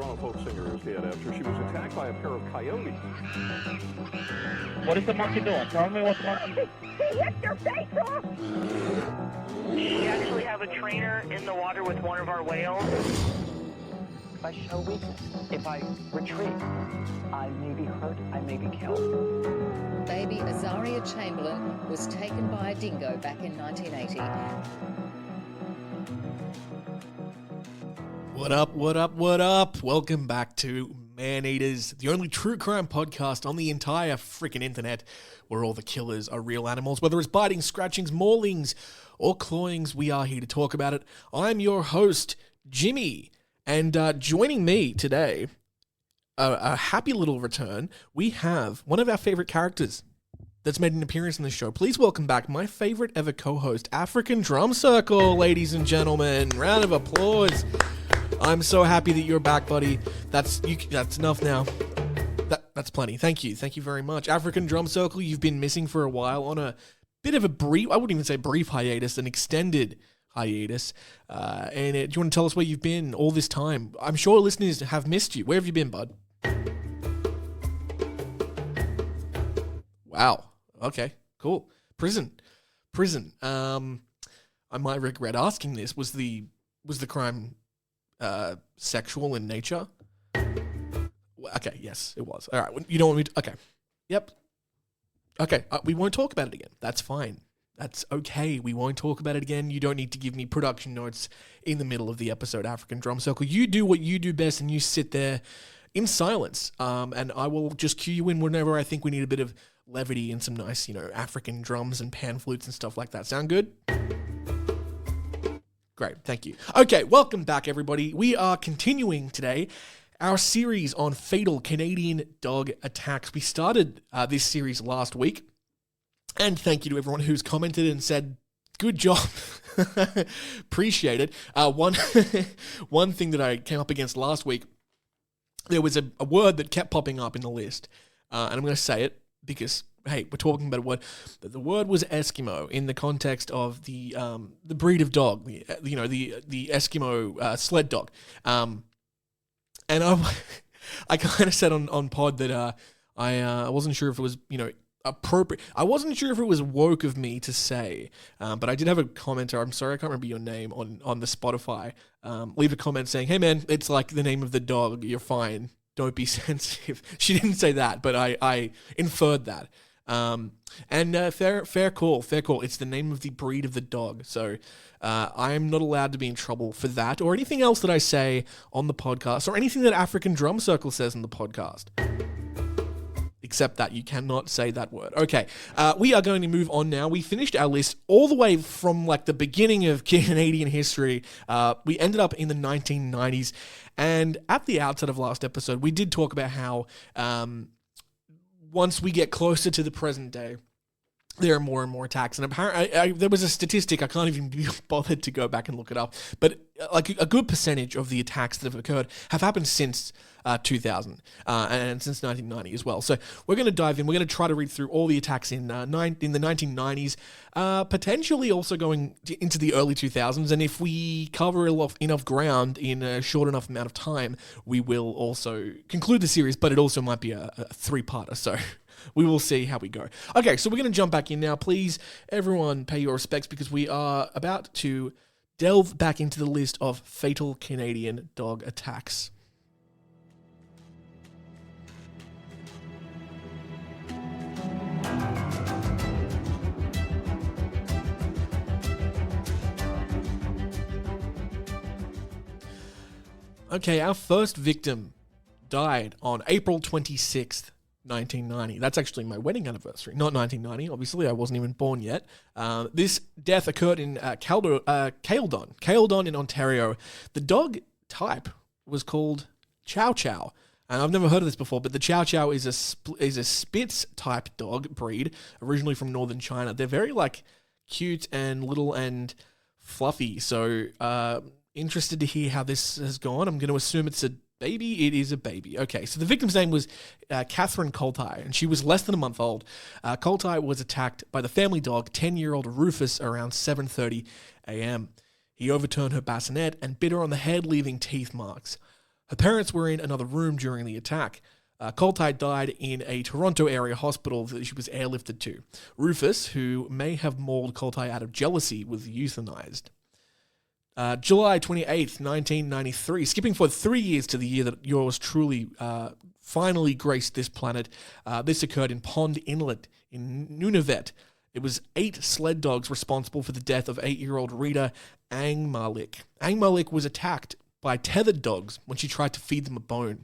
Toronto folk singer is dead after she was attacked by a pair of coyotes. What is the monkey doing? Tell me what the monkey... He hit your face off! We actually have a trainer in the water with one of our whales. If I show weakness, if I retreat, I may be hurt, I may be killed. Baby Azaria Chamberlain was taken by a dingo back in 1980. What up, what up, what up? Welcome back to Man-Eaters, the only true crime podcast on the entire freaking internet where all the killers are real animals. Whether it's biting, scratchings, maulings, or clawings, we are here to talk about it. I'm your host, Jimmy, and joining me today, a happy little return, we have one of our favorite characters that's made an appearance in the show. Please welcome back my favorite ever co-host, African Drum Circle, ladies and gentlemen. Round of applause. I'm so happy that you're back, buddy. That's enough now. That's plenty. Thank you very much. African Drum Circle, you've been missing for a while on a bit of a brief, I wouldn't even say brief hiatus, an extended hiatus. Do you want to tell us where you've been all this time? I'm sure listeners have missed you. Where have you been, bud? Wow. Okay, cool. Prison. I might regret asking this. Was the crime sexual in nature? Okay, yes, it was. All right, you don't want me to... Okay, yep. Okay, we won't talk about it again. That's fine. That's okay. We won't talk about it again. You don't need to give me production notes in the middle of the episode, African Drum Circle. You do what you do best and you sit there in silence. And I will just cue you in whenever I think we need a bit of levity and some nice, African drums and pan flutes and stuff like that. Sound good? Great, thank you. Okay, welcome back, everybody. We are continuing today our series on fatal Canadian dog attacks. We started this series last week, and thank you to everyone who's commented and said, good job. Appreciate it. One thing that I came up against last week, there was a word that kept popping up in the list, and I'm going to say it because, hey, we're talking about a word. The word was Eskimo in the context of the breed of dog, the Eskimo sled dog. And I kind of said on pod that I wasn't sure if it was appropriate. I wasn't sure if it was woke of me to say, but I did have a commenter. I'm sorry, I can't remember your name on the Spotify. Leave a comment saying, "Hey man, it's like the name of the dog. You're fine. Don't be sensitive." She didn't say that, but I inferred that. Fair call. It's the name of the breed of the dog. So I'm not allowed to be in trouble for that or anything else that I say on the podcast or anything that African Drum Circle says on the podcast. Except that you cannot say that word. Okay, we are going to move on now. We finished our list all the way from the beginning of Canadian history. We ended up in the 1990s. And at the outset of last episode, we did talk about how once we get closer to the present day, there are more and more attacks. And apparently, there was a statistic, I can't even be bothered to go back and look it up, but a good percentage of the attacks that have occurred have happened since 2000 and since 1990 as well. So we're going to dive in. We're going to try to read through all the attacks in the 1990s, potentially also going into the early 2000s. And if we cover enough ground in a short enough amount of time, we will also conclude the series, but it also might be a three-parter. So we will see how we go. Okay, so we're going to jump back in now. Please, everyone, pay your respects because we are about to delve back into the list of fatal Canadian dog attacks. Okay, our first victim died on April 26th, 1990. That's actually my wedding anniversary, not 1990. Obviously, I wasn't even born yet. This death occurred in Caledon in Ontario. The dog type was called Chow Chow. And I've never heard of this before, but the Chow Chow is a Spitz type dog breed, originally from northern China. They're very cute and little and fluffy. So interested to hear how this has gone. I'm going to assume it's a baby. It is a baby. Okay, so the victim's name was Catherine Coltai, and she was less than a month old. Coltai was attacked by the family dog, 10-year-old Rufus, around 7:30 a.m. He overturned her bassinet and bit her on the head, leaving teeth marks. Her parents were in another room during the attack. Coltai died in a Toronto area hospital that she was airlifted to. Rufus, who may have mauled Coltai out of jealousy, was euthanized. July 28th, 1993, skipping for 3 years to the year that yours truly finally graced this planet. This occurred in Pond Inlet in Nunavut. It was 8 sled dogs responsible for the death of 8-year-old Rita Angmalik. Angmalik was attacked by tethered dogs when she tried to feed them a bone.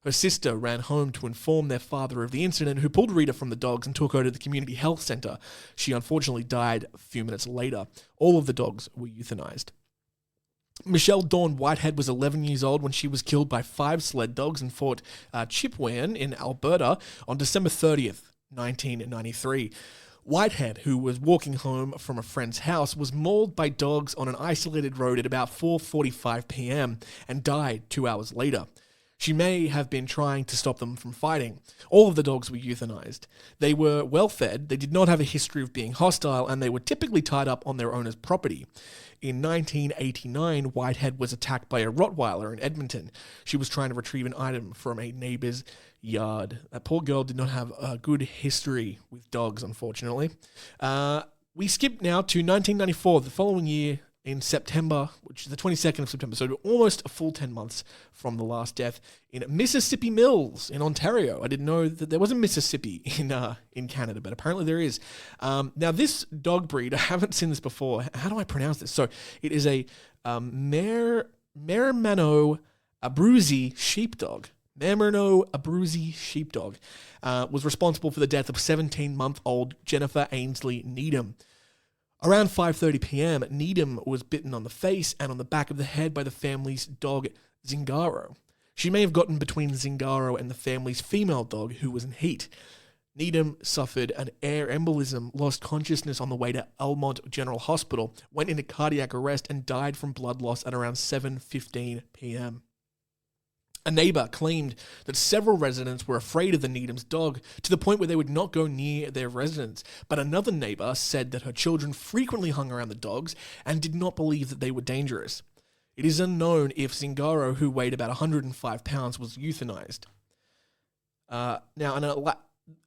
Her sister ran home to inform their father of the incident, who pulled Rita from the dogs and took her to the community health center. She unfortunately died a few minutes later. All of the dogs were euthanized. Michelle Dawn Whitehead was 11 years old when she was killed by 5 sled dogs in Fort Chipewyan in Alberta on December 30th, 1993. Whitehead, who was walking home from a friend's house, was mauled by dogs on an isolated road at about 4:45 p.m. and died 2 hours later. She may have been trying to stop them from fighting. All of the dogs were euthanized. They were well fed, they did not have a history of being hostile, and they were typically tied up on their owner's property. In 1989, Whitehead was attacked by a Rottweiler in Edmonton. She was trying to retrieve an item from a neighbor's yard. That poor girl did not have a good history with dogs, unfortunately. We skip now to 1994, the following year, in September, which is the 22nd of September, so almost a full 10 months from the last death, in Mississippi Mills in Ontario. I didn't know that there was a Mississippi in Canada, but apparently there is. Now, this dog breed, I haven't seen this before. How do I pronounce this? So it is a Mermano Abruzzi sheepdog. Mermano Abruzzi sheepdog was responsible for the death of 17-month-old Jennifer Ainsley Needham. Around 5:30 p.m., Needham was bitten on the face and on the back of the head by the family's dog, Zingaro. She may have gotten between Zingaro and the family's female dog, who was in heat. Needham suffered an air embolism, lost consciousness on the way to Almont General Hospital, went into cardiac arrest, and died from blood loss at around 7:15 p.m. A neighbor claimed that several residents were afraid of the Needham's dog to the point where they would not go near their residence, but another neighbor said that her children frequently hung around the dogs and did not believe that they were dangerous. It is unknown if Zingaro, who weighed about 105 pounds, was euthanized.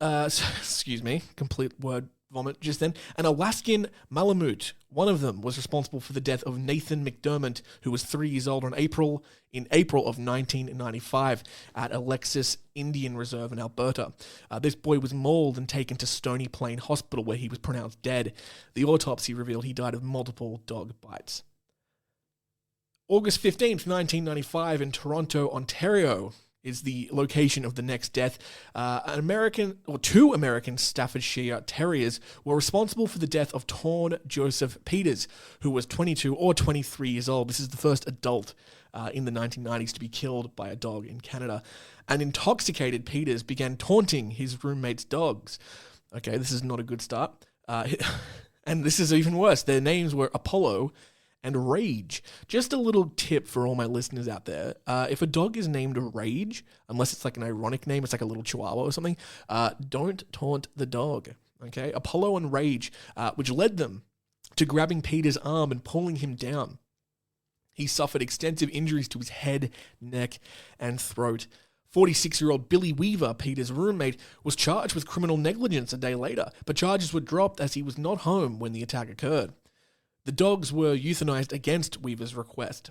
Excuse me, complete word vomit just then. An Alaskan Malamute, one of them, was responsible for the death of Nathan McDermott, who was 3 years old in April of 1995 at Alexis Indian Reserve in Alberta. This boy was mauled and taken to Stony Plain Hospital, where he was pronounced dead. The autopsy revealed he died of multiple dog bites. August 15th, 1995 in Toronto, Ontario, is the location of the next death. Two American Staffordshire Terriers were responsible for the death of Torn Joseph Peters, who was 22 or 23 years old. This is the first adult in the 1990s to be killed by a dog in Canada. An intoxicated Peters began taunting his roommate's dogs. Okay, this is not a good start. And this is even worse. Their names were Apollo and Rage. Just a little tip for all my listeners out there. If a dog is named Rage, unless it's like an ironic name, it's like a little chihuahua or something, don't taunt the dog. Okay? Apollo and Rage, which led them to grabbing Peter's arm and pulling him down. He suffered extensive injuries to his head, neck, and throat. 46-year-old Billy Weaver, Peter's roommate, was charged with criminal negligence a day later, but charges were dropped as he was not home when the attack occurred. The dogs were euthanized against Weaver's request.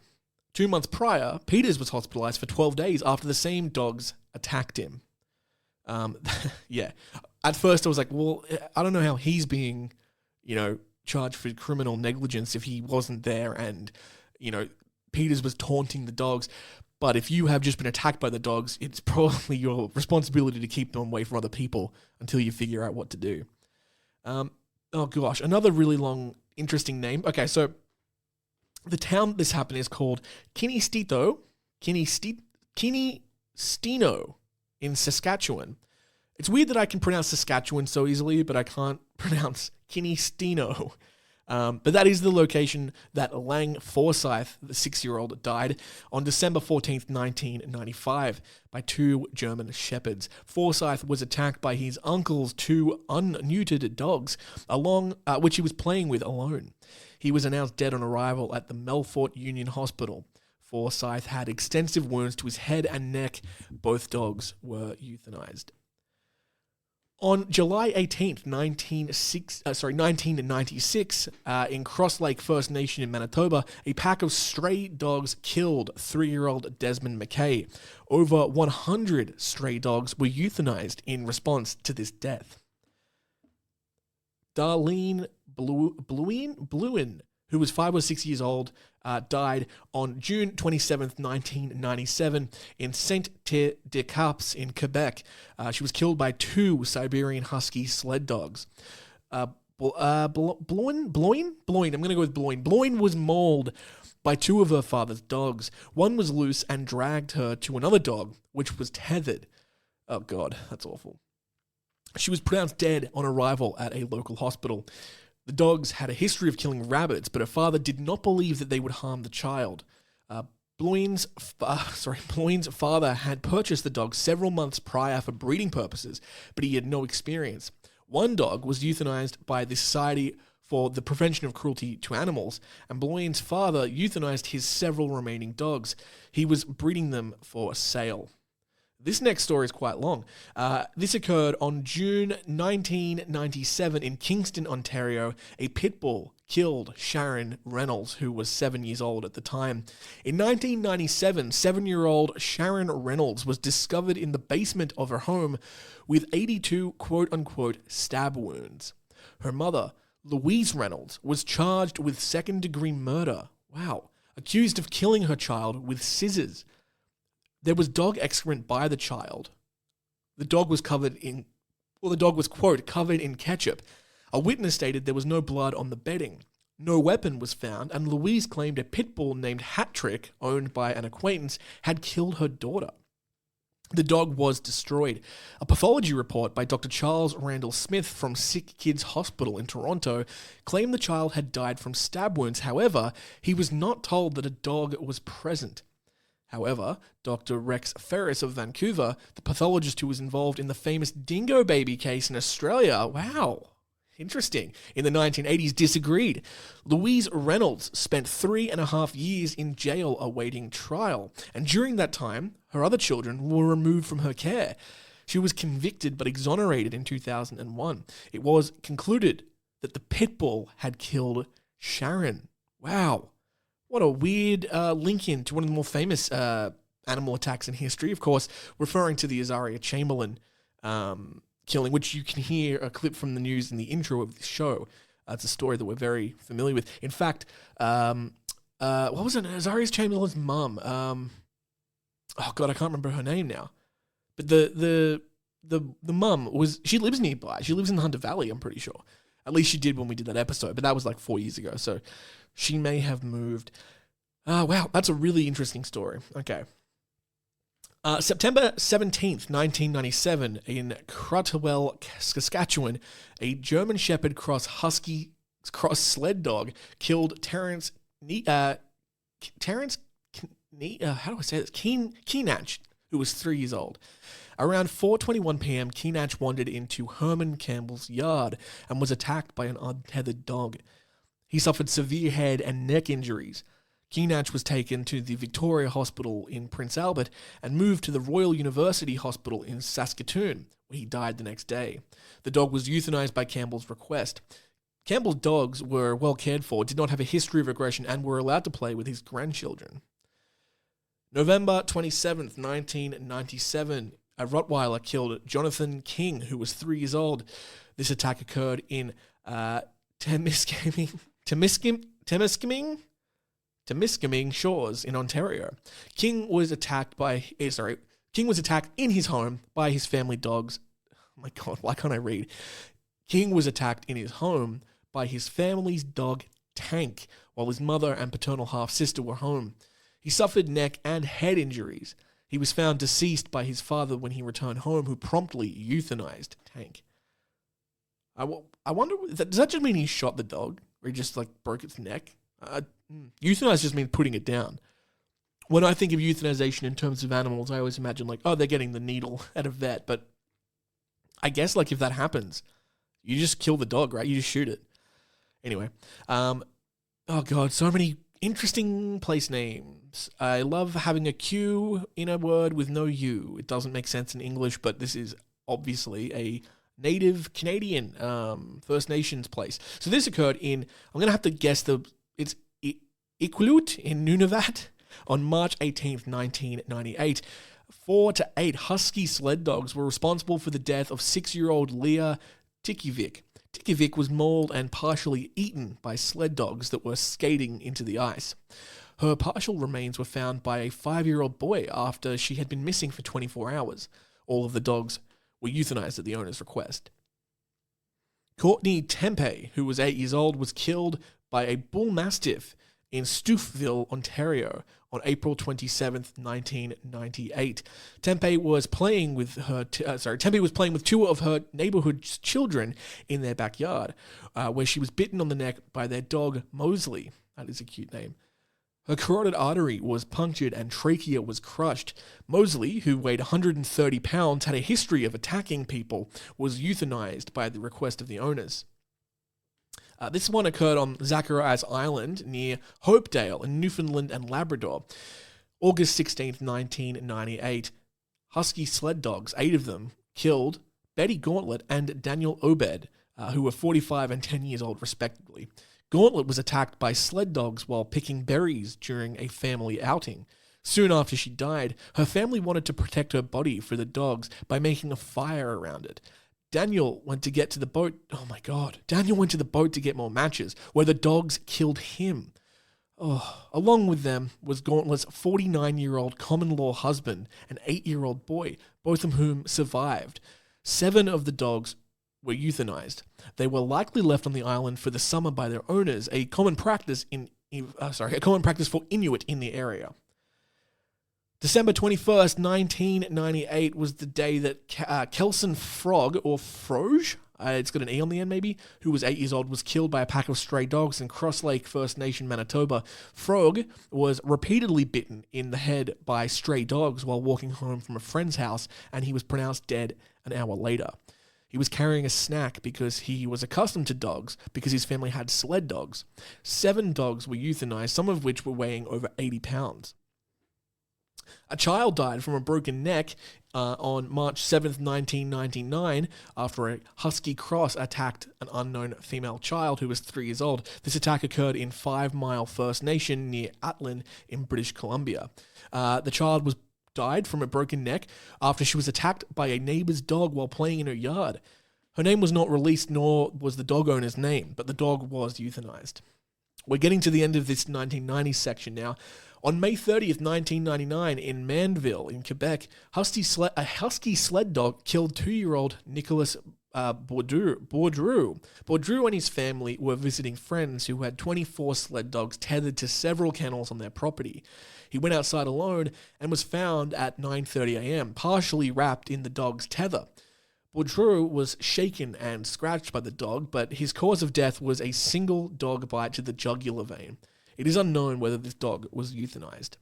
2 months prior, Peters was hospitalized for 12 days after the same dogs attacked him. Yeah. At first I was like, well, I don't know how he's being, charged for criminal negligence if he wasn't there and, Peters was taunting the dogs. But if you have just been attacked by the dogs, it's probably your responsibility to keep them away from other people until you figure out what to do. Oh gosh, another really long, interesting name. Okay, so the town this happened is called Kinistino in Saskatchewan. It's weird that I can pronounce Saskatchewan so easily, but I can't pronounce Kinistino. But that is the location that Lang Forsyth, the 6-year-old, died on December 14th, 1995 by 2 German shepherds. Forsyth was attacked by his uncle's 2 unneutered dogs, which he was playing with alone. He was announced dead on arrival at the Melfort Union Hospital. Forsyth had extensive wounds to his head and neck. Both dogs were euthanized. On July 18th, 1996, in Cross Lake First Nation in Manitoba, a pack of stray dogs killed 3-year-old Desmond McKay. Over 100 stray dogs were euthanized in response to this death. Darlene Bluin, who was 5 or 6 years old, died on June 27th, 1997 in Saint-Terre-de-Caps in Quebec. She was killed by 2 Siberian Husky sled dogs. Bloin? I'm going to go with Bloin. Bloin was mauled by 2 of her father's dogs. One was loose and dragged her to another dog, which was tethered. Oh God, that's awful. She was pronounced dead on arrival at a local hospital. The dogs had a history of killing rabbits, but her father did not believe that they would harm the child. Bloin's father had purchased the dogs several months prior for breeding purposes, but he had no experience. One dog was euthanized by the Society for the Prevention of Cruelty to Animals, and Bloin's father euthanized his several remaining dogs. He was breeding them for sale. This next story is quite long. This occurred on June 1997 in Kingston, Ontario. A pit bull killed Sharon Reynolds, who was 7 years old at the time. In 1997, 7-year-old Sharon Reynolds was discovered in the basement of her home with 82 quote-unquote stab wounds. Her mother, Louise Reynolds, was charged with second-degree murder. Wow. Accused of killing her child with scissors. There was dog excrement by the child. The dog was quote, covered in ketchup. A witness stated there was no blood on the bedding. No weapon was found, and Louise claimed a pit bull named Hat Trick, owned by an acquaintance, had killed her daughter. The dog was destroyed. A pathology report by Dr. Charles Randall Smith from Sick Kids Hospital in Toronto claimed the child had died from stab wounds. However, he was not told that a dog was present. However, Dr. Rex Ferris of Vancouver, the pathologist who was involved in the famous dingo baby case in Australia, wow, interesting, in the 1980s, disagreed. Louise Reynolds spent 3.5 years in jail awaiting trial, and during that time, her other children were removed from her care. She was convicted but exonerated in 2001. It was concluded that the pit bull had killed Sharon. Wow. What a weird link in to one of the more famous animal attacks in history. Of course, referring to the Azaria Chamberlain killing, which you can hear a clip from the news in the intro of the show. It's a story that we're very familiar with. In fact, what was it? Azaria Chamberlain's mum. Oh God, I can't remember her name now. But the mum she lives nearby. She lives in the Hunter Valley, I'm pretty sure. At least she did when we did that episode, but that was like 4 years ago. So she may have moved. Wow, that's a really interesting story. Okay. September 17th, 1997, in Crutwell, Saskatchewan, a German Shepherd cross sled dog killed Terrence Keenach, who was 3 years old. Around 4:21 p.m., Keenach wandered into Herman Campbell's yard and was attacked by an untethered dog. He suffered severe head and neck injuries. Keenach was taken to the Victoria Hospital in Prince Albert and moved to the Royal University Hospital in Saskatoon, where he died the next day. The dog was euthanized by Campbell's request. Campbell's dogs were well cared for, did not have a history of aggression, and were allowed to play with his grandchildren. November 27th, 1997, a Rottweiler killed Jonathan King, who was 3 years old. This attack occurred in Temiskaming Shores in Ontario. King was attacked in his home by his family dogs. Oh my God, why can't I read? King was attacked in his home by his family's dog Tank while his mother and paternal half-sister were home. He suffered neck and head injuries. He was found deceased by his father when he returned home, who promptly euthanized Tank. I wonder, does that just mean he shot the dog? Or he just broke its neck? Euthanize just means putting it down. When I think of euthanization in terms of animals, I always imagine they're getting the needle at a vet. But I guess if that happens, you just kill the dog, right? You just shoot it. Anyway, oh God, so many interesting place names. I love having a Q in a word with no U. It doesn't make sense in English, but this is obviously a native Canadian First Nations place. So this occurred in, I'm going to have to guess it's Iqaluit in Nunavut on March 18th, 1998. 4 to 8 husky sled dogs were responsible for the death of 6-year-old Leah Tikivik. Tikivik was mauled and partially eaten by sled dogs that were skating into the ice. Her partial remains were found by a 5-year-old boy after she had been missing for 24 hours. All of the dogs were euthanized at the owner's request. Courtney Tempe, who was 8 years old, was killed by a bull mastiff in Stouffville, Ontario, on April 27th, 1998. Tempe was playing with two of her neighborhood's children in their backyard, where she was bitten on the neck by their dog Mosley. That is a cute name. Her carotid artery was punctured and trachea was crushed. Mosley, who weighed 130 pounds, had a history of attacking people, was euthanized by the request of the owners. This one occurred on Zacharias Island near Hopedale in Newfoundland and Labrador. August 16th, 1998. Husky sled dogs, 8 of them, killed Betty Gauntlet and Daniel Obed, who were 45 and 10 years old respectively. Gauntlet was attacked by sled dogs while picking berries during a family outing. Soon after she died, her family wanted to protect her body for the dogs by making a fire around it. Daniel went to the boat to get more matches, where the dogs killed him. Along with them was Gauntlet's 49-year-old common-law husband and 8-year-old boy, both of whom survived. 7 of the dogs were euthanized. They were likely left on the island for the summer by their owners, a common practice for Inuit in the area. December 21st, 1998 was the day that Kelson Frog, or Froge, it's got an E on the end maybe, who was 8 years old, was killed by a pack of stray dogs in Cross Lake First Nation, Manitoba. Frog was repeatedly bitten in the head by stray dogs while walking home from a friend's house, and he was pronounced dead an hour later. He was carrying a snack because he was accustomed to dogs because his family had sled dogs. 7 dogs were euthanized, some of which were weighing over 80 pounds. A child died from a broken neck on March 7th, 1999, after a husky cross attacked an unknown female child who was 3 years old. This attack occurred in 5 Mile First Nation near Atlin in British Columbia. The child died from a broken neck after she was attacked by a neighbor's dog while playing in her yard. Her name was not released, nor was the dog owner's name, but the dog was euthanized. We're getting to the end of this 1990s section now. On May 30th, 1999, in Manville, in Quebec, a husky sled dog killed 2-year-old Nicholas Bourdreau. Bourdreau and his family were visiting friends who had 24 sled dogs tethered to several kennels on their property. He went outside alone and was found at 9:30 a.m., partially wrapped in the dog's tether. Bourdreau was shaken and scratched by the dog, but his cause of death was a single dog bite to the jugular vein. It is unknown whether this dog was euthanized.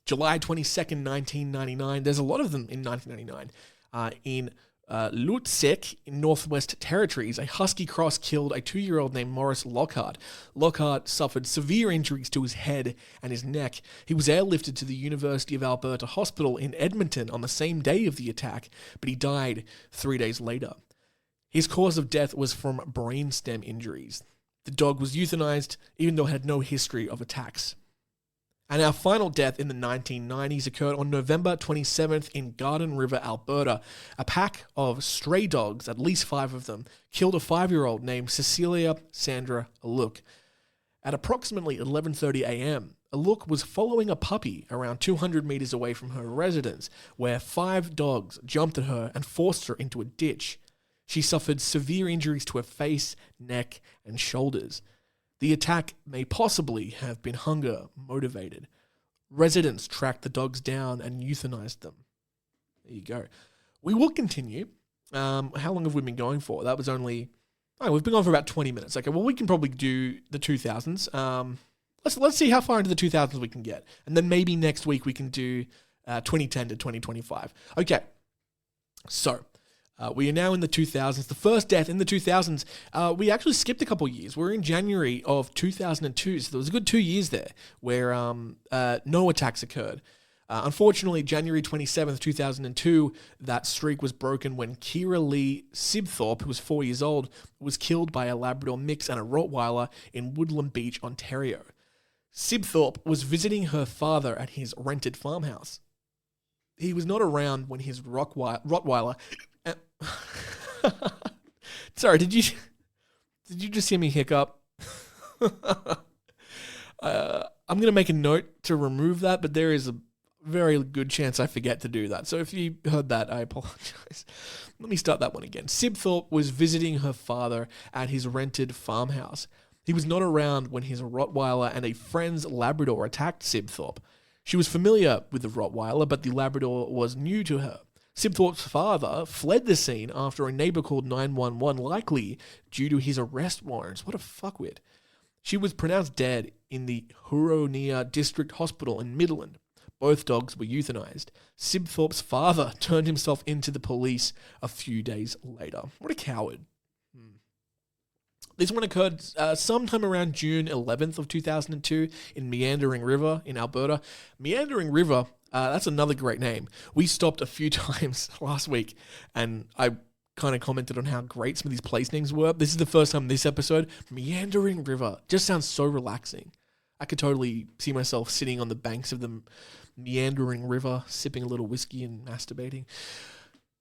July 22nd, 1999. There's a lot of them in 1999. In Lutsk, in Northwest Territories, a husky cross killed a 2-year-old named Maurice Lockhart. Lockhart suffered severe injuries to his head and his neck. He was airlifted to the University of Alberta Hospital in Edmonton on the same day of the attack, but he died 3 days later. His cause of death was from brainstem injuries. The dog was euthanized, even though it had no history of attacks. And our final death in the 1990s occurred on November 27th in Garden River, Alberta. A pack of stray dogs, at least 5 of them, killed a 5-year-old named Cecilia Sandra Aluk. At approximately 11:30 a.m., Aluk was following a puppy around 200 meters away from her residence, where 5 dogs jumped at her and forced her into a ditch. She suffered severe injuries to her face, neck, and shoulders. The attack may possibly have been hunger motivated. Residents tracked the dogs down and euthanized them. There you go. We will continue. How long have we been going for? That was only... we've been going for about 20 minutes. Okay, well, we can probably do the 2000s. Let's see how far into the 2000s we can get. And then maybe next week we can do 2010 to 2025. Okay, so... We are now in the 2000s. The first death in the 2000s. We actually skipped a couple years. We're in January of 2002, so there was a good 2 years there where no attacks occurred. Unfortunately, January 27th, 2002, that streak was broken when Kira Lee Sibthorpe, who was 4 years old, was killed by a Labrador mix and a Rottweiler in Woodland Beach, Ontario. Sibthorpe was visiting her father at his rented farmhouse. He was not around when his Rottweiler... Sorry, did you just hear me hiccup? I'm going to make a note to remove that, but there is a very good chance I forget to do that. So if you heard that, I apologize. Let me start that one again. Sibthorpe was visiting her father at his rented farmhouse. He was not around when his Rottweiler and a friend's Labrador attacked Sibthorpe. She was familiar with the Rottweiler, but the Labrador was new to her. Sibthorpe's father fled the scene after a neighbor called 911, likely due to his arrest warrants. What a fuckwit. She was pronounced dead in the Huronia District Hospital in Midland. Both dogs were euthanized. Sibthorpe's father turned himself into the police a few days later. What a coward. This one occurred sometime around June 11th of 2002 in Meandering River in Alberta. Meandering River, that's another great name. We stopped a few times last week, and I kind of commented on how great some of these place names were. This is the first time this episode. Meandering River just sounds so relaxing. I could totally see myself sitting on the banks of the Meandering River, sipping a little whiskey and masturbating.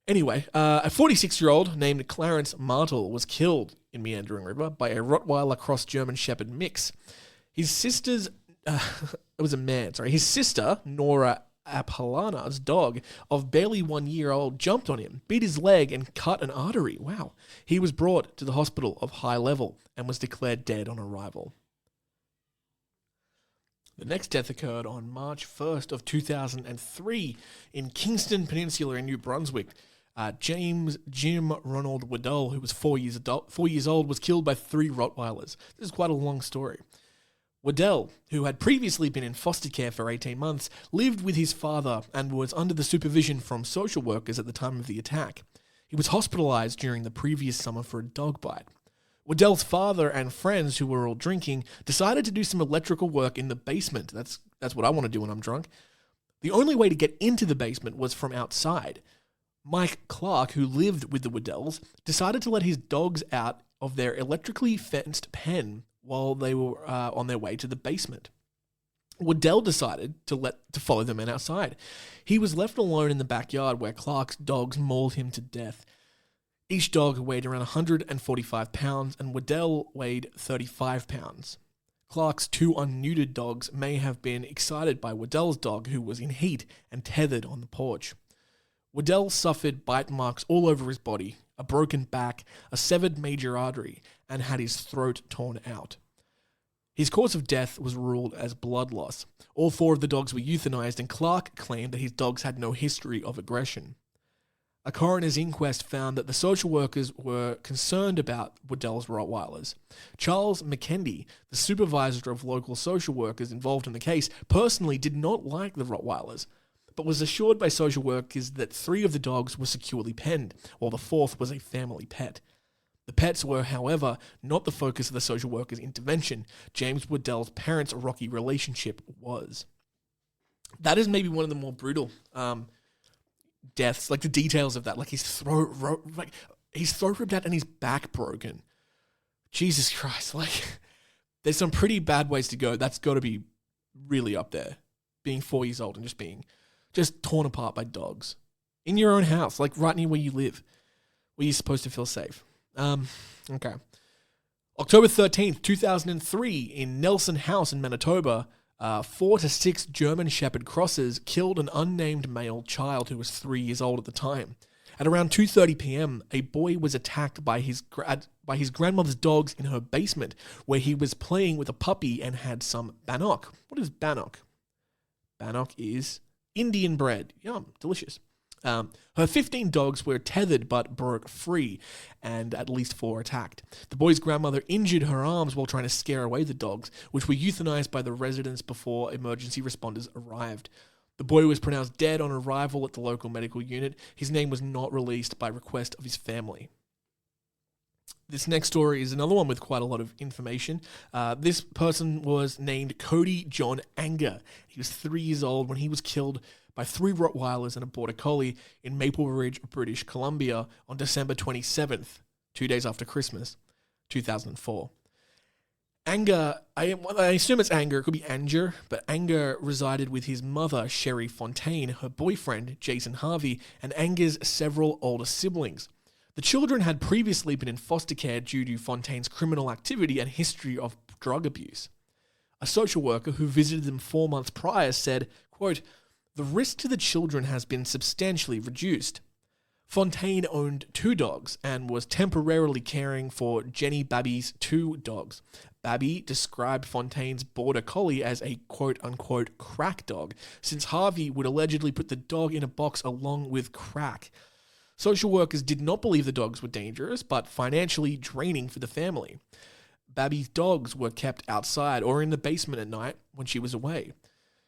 Anyway, a 46-year-old named Clarence Martel was killed in Meandering River by a Rottweiler cross German Shepherd mix. His sister's, his sister, Nora Apollana's dog of barely 1 year old jumped on him, bit his leg and cut an artery. Wow. He was brought to the hospital of High Level and was declared dead on arrival. The next death occurred on March 1st of 2003 in Kingston Peninsula in New Brunswick. James Jim Ronald Waddell, who was 4 years old, was killed by 3 Rottweilers. This is quite a long story. Waddell, who had previously been in foster care for 18 months, lived with his father and was under the supervision from social workers at the time of the attack. He was hospitalized during the previous summer for a dog bite. Waddell's father and friends, who were all drinking, decided to do some electrical work in the basement. That's what I want to do when I'm drunk. The only way to get into the basement was from outside. Mike Clark, who lived with the Waddells, decided to let his dogs out of their electrically fenced pen while they were on their way to the basement. Waddell decided to follow the men outside. He was left alone in the backyard where Clark's dogs mauled him to death. Each dog weighed around 145 pounds, and Waddell weighed 35 pounds. Clark's 2 unneutered dogs may have been excited by Waddell's dog, who was in heat and tethered on the porch. Waddell suffered bite marks all over his body, a broken back, a severed major artery, and had his throat torn out. His cause of death was ruled as blood loss. All 4 of the dogs were euthanized, and Clark claimed that his dogs had no history of aggression. A coroner's inquest found that the social workers were concerned about Waddell's Rottweilers. Charles McKendy, the supervisor of local social workers involved in the case, personally did not like the Rottweilers, but was assured by social workers that 3 of the dogs were securely penned, while the 4th was a family pet. The pets were, however, not the focus of the social workers' intervention. James Waddell's parents' rocky relationship was. That is maybe one of the more brutal deaths, like the details of that, like his throat ripped out and his back broken. Jesus Christ, like there's some pretty bad ways to go. That's got to be really up there, being 4 years old and just torn apart by dogs in your own house, like right near where you live, where you're supposed to feel safe. Okay. October 13th, 2003, in Nelson House in Manitoba, 4 to 6 German Shepherd crosses killed an unnamed male child who was 3 years old at the time. At around 2:30 p.m., a boy was attacked by his grandmother's dogs in her basement, where he was playing with a puppy and had some bannock. What is bannock? Bannock is Indian bread. Yum, delicious. Her 15 dogs were tethered but broke free, and at least 4 attacked. The boy's grandmother injured her arms while trying to scare away the dogs, which were euthanized by the residents before emergency responders arrived. The boy was pronounced dead on arrival at the local medical unit. His name was not released by request of his family. This next story is another one with quite a lot of information. This person was named Cody John Anger. He was 3 years old when he was killed by 3 Rottweilers and a Border Collie in Maple Ridge, British Columbia on December 27th, 2 days after Christmas, 2004. Anger, I assume it's Anger, it could be Anger, but Anger resided with his mother, Sherry Fontaine, her boyfriend, Jason Harvey, and Anger's several older siblings. The children had previously been in foster care due to Fontaine's criminal activity and history of drug abuse. A social worker who visited them 4 months prior said, quote, "The risk to the children has been substantially reduced." Fontaine owned 2 dogs and was temporarily caring for Jenny Babby's 2 dogs. Babby described Fontaine's Border Collie as a quote-unquote crack dog, since Harvey would allegedly put the dog in a box along with crack. Social workers did not believe the dogs were dangerous, but financially draining for the family. Babby's dogs were kept outside or in the basement at night when she was away.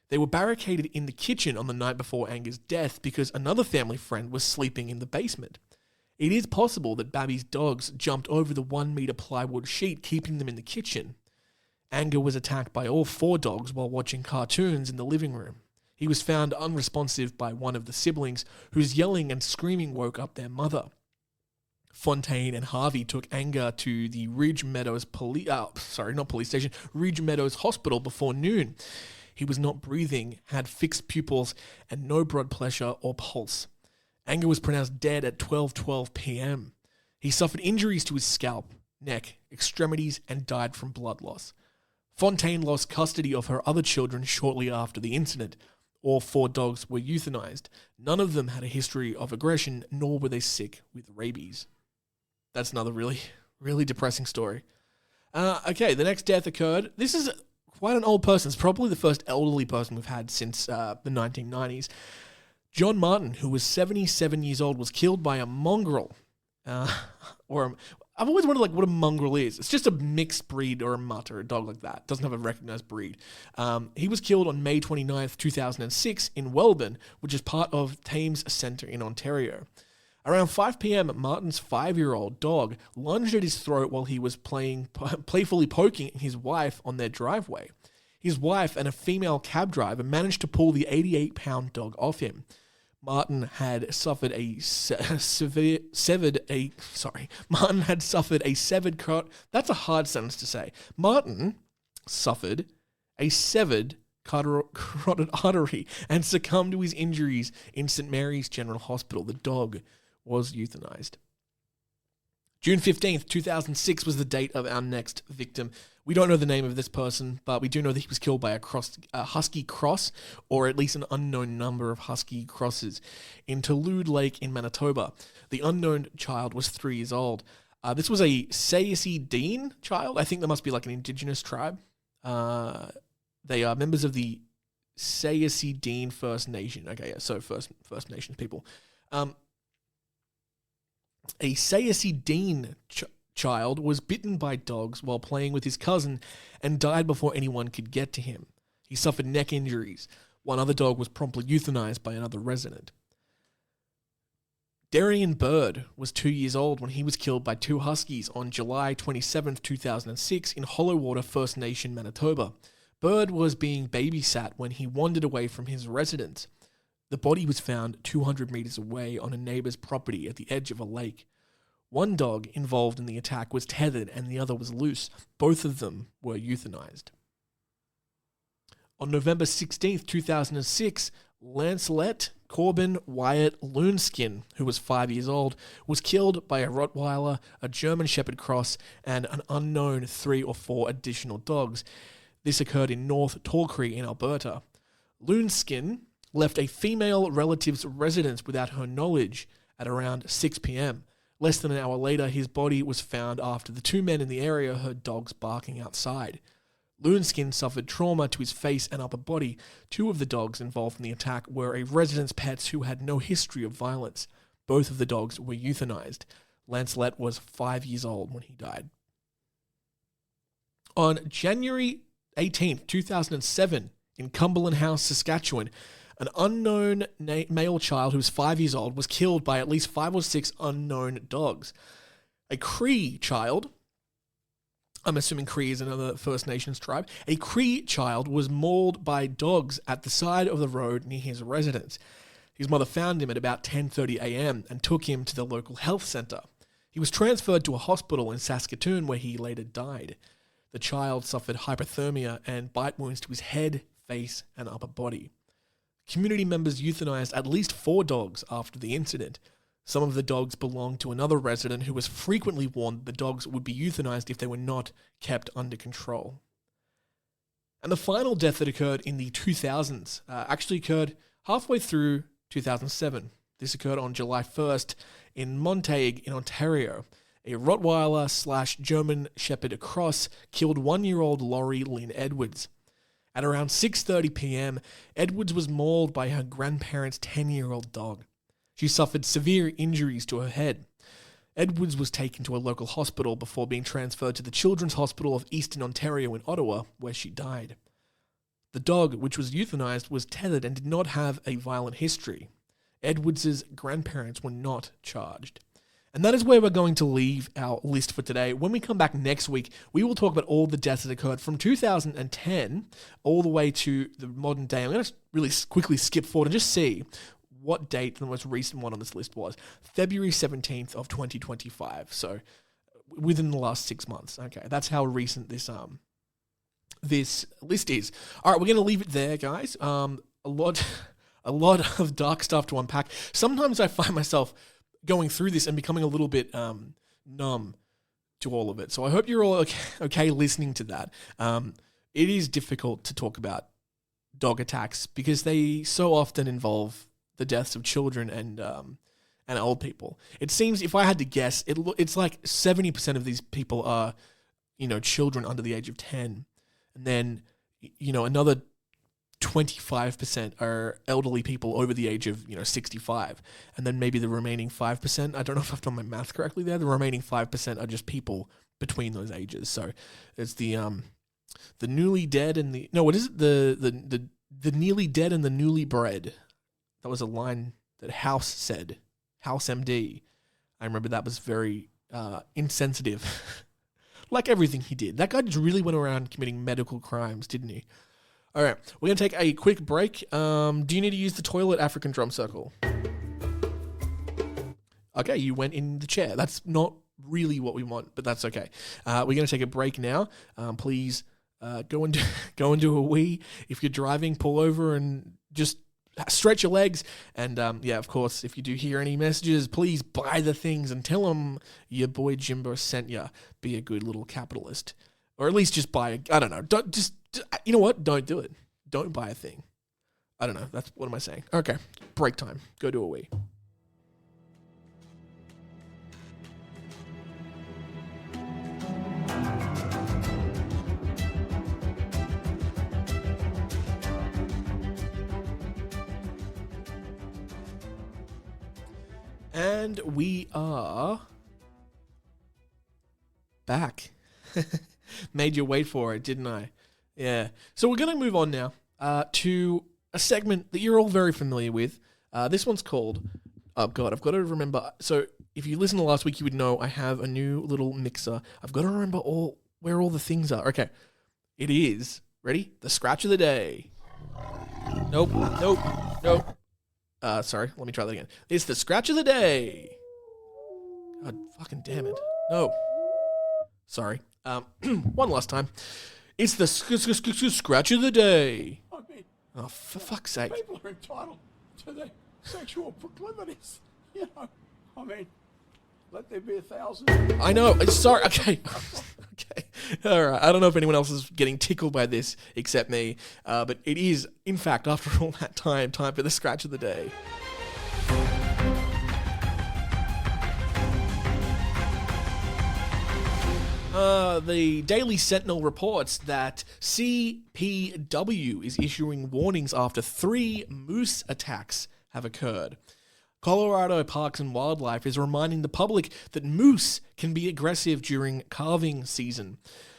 They were barricaded in the kitchen on the night before Anger's death because another family friend was sleeping in the basement. It is possible that Babby's dogs jumped over the 1-meter plywood sheet, keeping them in the kitchen. Anger was attacked by all 4 dogs while watching cartoons in the living room. He was found unresponsive by one of the siblings, whose yelling and screaming woke up their mother. Fontaine and Harvey took Anger to the Ridge Meadows Ridge Meadows Hospital before noon. He was not breathing, had fixed pupils, and no blood pressure or pulse. Anger was pronounced dead at 12:12 p.m. He suffered injuries to his scalp, neck, extremities, and died from blood loss. Fontaine lost custody of her other children shortly after the incident. All 4 dogs were euthanized. None of them had a history of aggression, nor were they sick with rabies. That's another really, really depressing story. Okay, the next death occurred. This is quite an old person. It's probably the first elderly person we've had since the 1990s. John Martin, who was 77 years old, was killed by a mongrel. I've always wondered what a mongrel is. It's just a mixed breed or a mutt or a dog like that. It doesn't have a recognized breed. He was killed on May 29th, 2006 in Welburn, which is part of Thames Centre in Ontario. Around 5 p.m, Martin's 5-year-old dog lunged at his throat while he was playfully poking his wife on their driveway. His wife and a female cab driver managed to pull the 88-pound dog off him. Martin had suffered a severed that's a hard sentence to say. Martin suffered a severed carotid artery and succumbed to his injuries in St. Mary's General Hospital. The dog was euthanized. June 15th, 2006 was the date of our next victim. We don't know the name of this person, but we do know that he was killed by a husky cross, or at least an unknown number of husky crosses, in Tolude Lake in Manitoba. The unknown child was 3 years old. This was a Sayasi Dean child. I think that must be like an indigenous tribe. They are members of the Sayasi Dean First Nation. Okay, yeah, so First Nations people. A Sayasi Dean child was bitten by dogs while playing with his cousin and died before anyone could get to him. He suffered neck injuries. One other dog was promptly euthanized by another resident. Darian Bird was 2 years old when he was killed by 2 huskies on July 27, 2006 in Hollowwater First Nation, Manitoba. Bird was being babysat when he wandered away from his residence. The body was found 200 meters away on a neighbor's property at the edge of a lake. One dog involved in the attack was tethered and the other was loose. Both of them were euthanized. On November 16, 2006, Lancelot Corbin Wyatt Loonskin, who was 5 years old, was killed by a Rottweiler, a German Shepherd Cross, and an unknown 3 or 4 additional dogs. This occurred in North Torquay in Alberta. Loonskin left a female relative's residence without her knowledge at around 6 p.m. Less than an hour later, his body was found after the 2 men in the area heard dogs barking outside. Loonskin suffered trauma to his face and upper body. 2 of the dogs involved in the attack were a resident's pets who had no history of violence. Both of the dogs were euthanized. Lancelot was 5 years old when he died. On January 18, 2007, in Cumberland House, Saskatchewan, An unknown male child who was 5 years old was killed by at least 5 or 6 unknown dogs. A Cree child, I'm assuming Cree is another First Nations tribe, a Cree child was mauled by dogs at the side of the road near his residence. His mother found him at about 10:30 a.m. and took him to the local health centre. He was transferred to a hospital in Saskatoon where he later died. The child suffered hypothermia and bite wounds to his head, face, and upper body. Community members euthanized at least 4 dogs after the incident. Some of the dogs belonged to another resident who was frequently warned the dogs would be euthanized if they were not kept under control. And the final death that occurred in the 2000s actually occurred halfway through 2007. This occurred on July 1st in Montague in Ontario. A Rottweiler/German Shepherd cross killed 1-year-old Laurie Lynn Edwards. At around 6:30 p.m., Edwards was mauled by her grandparents' 10-year-old dog. She suffered severe injuries to her head. Edwards was taken to a local hospital before being transferred to the Children's Hospital of Eastern Ontario in Ottawa, where she died. The dog, which was euthanized, was tethered and did not have a violent history. Edwards' grandparents were not charged. And that is where we're going to leave our list for today. When we come back next week, we will talk about all the deaths that occurred from 2010 all the way to the modern day. I'm going to really quickly skip forward and just see what date the most recent one on this list was. February 17th of 2025. So within the last 6 months. Okay, that's how recent this list is. All right, we're going to leave it there, guys. A lot of dark stuff to unpack. Sometimes I find myself going through this and becoming a little bit numb to all of it. So I hope you're all okay listening to that. It is difficult to talk about dog attacks because they so often involve the deaths of children and old people. It seems, if I had to guess, it's like 70% of these people are, children under the age of 10. And then, another 25% are elderly people over the age of 65, and then maybe the remaining 5%, I don't know if I've done my math correctly there, the remaining 5% are just people between those ages. So it's the newly dead and the nearly dead and the newly bred. That was a line that House said, House MD. I remember that was very insensitive. Like everything he did, that guy just really went around committing medical crimes, didn't he? All right, we're going to take a quick break. Do you need to use the toilet, African drum circle? Okay, you went in the chair. That's not really what we want, but that's okay. We're going to take a break now. Please go into a wee. If you're driving, pull over and just stretch your legs. And of course, if you do hear any messages, please buy the things and tell them your boy Jimbo sent you. Be a good little capitalist. Or at least just buy I don't know. You know what? Don't do it. Don't buy a thing. I don't know. What am I saying? Okay. Break time. Go do a wee. And we are back. Made you wait for it, didn't I? Yeah. So we're going to move on now to a segment that you're all very familiar with. This one's called... Oh, God, I've got to remember... So if you listened to last week, you would know I have a new little mixer. I've got to remember where all the things are. Okay. It is... Ready? The scratch of the day. Nope. Sorry, let me try that again. It's the scratch of the day. God fucking damn it. No. Sorry. One last time. It's the scratch of the day. I mean, oh, for fuck's sake. People are entitled to their sexual proclivities. I mean, let there be 1,000. I know. Sorry. Okay. Okay. All right. I don't know if anyone else is getting tickled by this except me, but it is, in fact, after all that time for the scratch of the day. The Daily Sentinel reports that CPW is issuing warnings after 3 moose attacks have occurred. Colorado Parks and Wildlife is reminding the public that moose can be aggressive during calving season.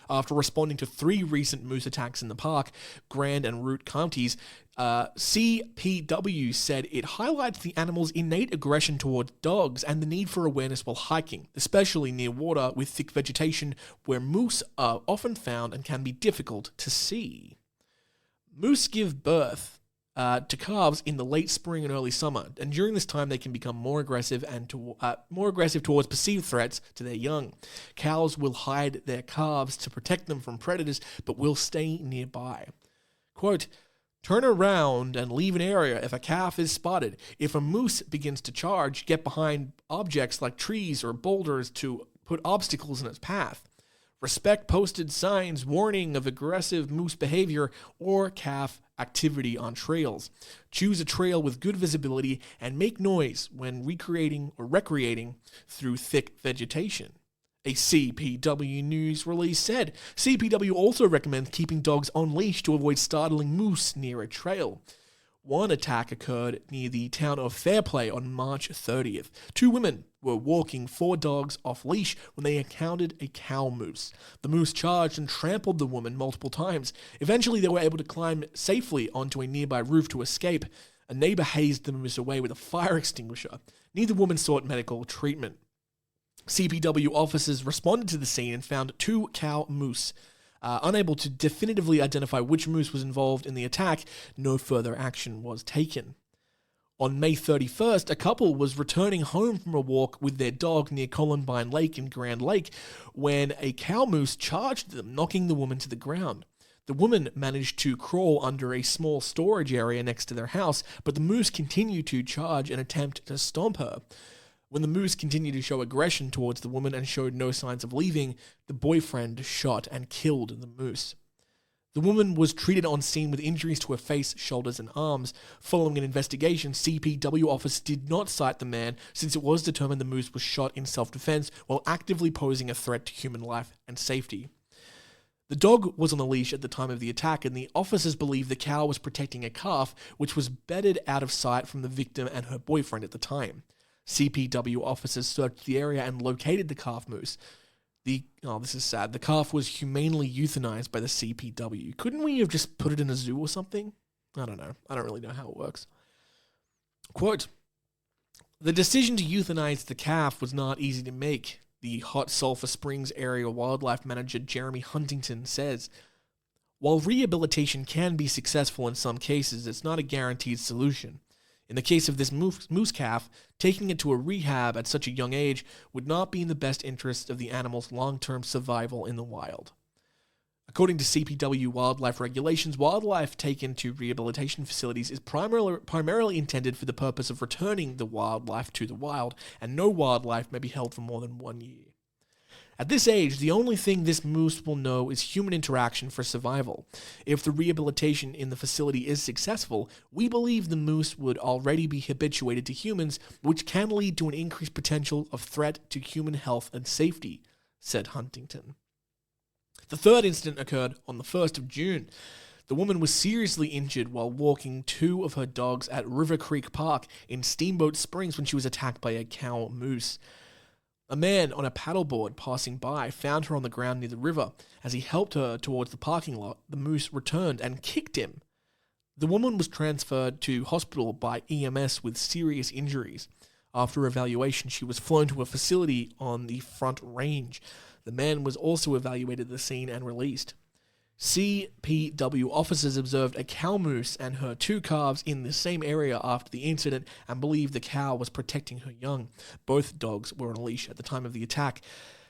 after responding to 3 recent moose attacks in the park, Grand and Root counties. CPW said it highlights the animal's innate aggression towards dogs and the need for awareness while hiking, especially near water with thick vegetation where moose are often found and can be difficult to see. Moose give birth to calves in the late spring and early summer, and during this time they can become more aggressive towards perceived threats to their young. Cows will hide their calves to protect them from predators, but will stay nearby. Quote, turn around and leave an area if a calf is spotted. If a moose begins to charge, get behind objects like trees or boulders to put obstacles in its path. Respect posted signs warning of aggressive moose behavior or calf activity on trails. Choose a trail with good visibility and make noise when recreating through thick vegetation. A CPW news release said. CPW also recommends keeping dogs on leash to avoid startling moose near a trail. One attack occurred near the town of Fairplay on March 30th. 2 women were walking 4 dogs off leash when they encountered a cow moose. The moose charged and trampled the woman multiple times. Eventually, they were able to climb safely onto a nearby roof to escape. A neighbor hazed the moose away with a fire extinguisher. Neither woman sought medical treatment. CPW officers responded to the scene and found 2 cow moose. Unable to definitively identify which moose was involved in the attack, no further action was taken. On May 31st, a couple was returning home from a walk with their dog near Columbine Lake in Grand Lake when a cow moose charged them, knocking the woman to the ground. The woman managed to crawl under a small storage area next to their house, but the moose continued to charge and attempt to stomp her. When the moose continued to show aggression towards the woman and showed no signs of leaving, the boyfriend shot and killed the moose. The woman was treated on scene with injuries to her face, shoulders, and arms. Following an investigation, CPW officers did not cite the man since it was determined the moose was shot in self-defense while actively posing a threat to human life and safety. The dog was on a leash at the time of the attack, and the officers believe the cow was protecting a calf, which was bedded out of sight from the victim and her boyfriend at the time. CPW officers searched the area and located the calf moose. This is sad. The calf was humanely euthanized by the CPW. Couldn't we have just put it in a zoo or something? I don't know. I don't really know how it works. Quote, the decision to euthanize the calf was not easy to make, the Hot Sulphur Springs area wildlife manager Jeremy Huntington says. While rehabilitation can be successful in some cases, it's not a guaranteed solution. In the case of this moose calf, taking it to a rehab at such a young age would not be in the best interest of the animal's long-term survival in the wild. According to CPW wildlife regulations, wildlife taken to rehabilitation facilities is primarily intended for the purpose of returning the wildlife to the wild, and no wildlife may be held for more than 1 year. At this age, the only thing this moose will know is human interaction for survival. If the rehabilitation in the facility is successful, we believe the moose would already be habituated to humans, which can lead to an increased potential of threat to human health and safety, said Huntington. The third incident occurred on the 1st of June. The woman was seriously injured while walking 2 of her dogs at River Creek Park in Steamboat Springs when she was attacked by a cow moose. A man on a paddleboard passing by found her on the ground near the river. As he helped her towards the parking lot, the moose returned and kicked him. The woman was transferred to hospital by EMS with serious injuries. After evaluation, she was flown to a facility on the Front Range. The man was also evaluated at the scene and released. CPW officers observed a cow moose and her 2 calves in the same area after the incident and believed the cow was protecting her young. Both dogs were on a leash at the time of the attack.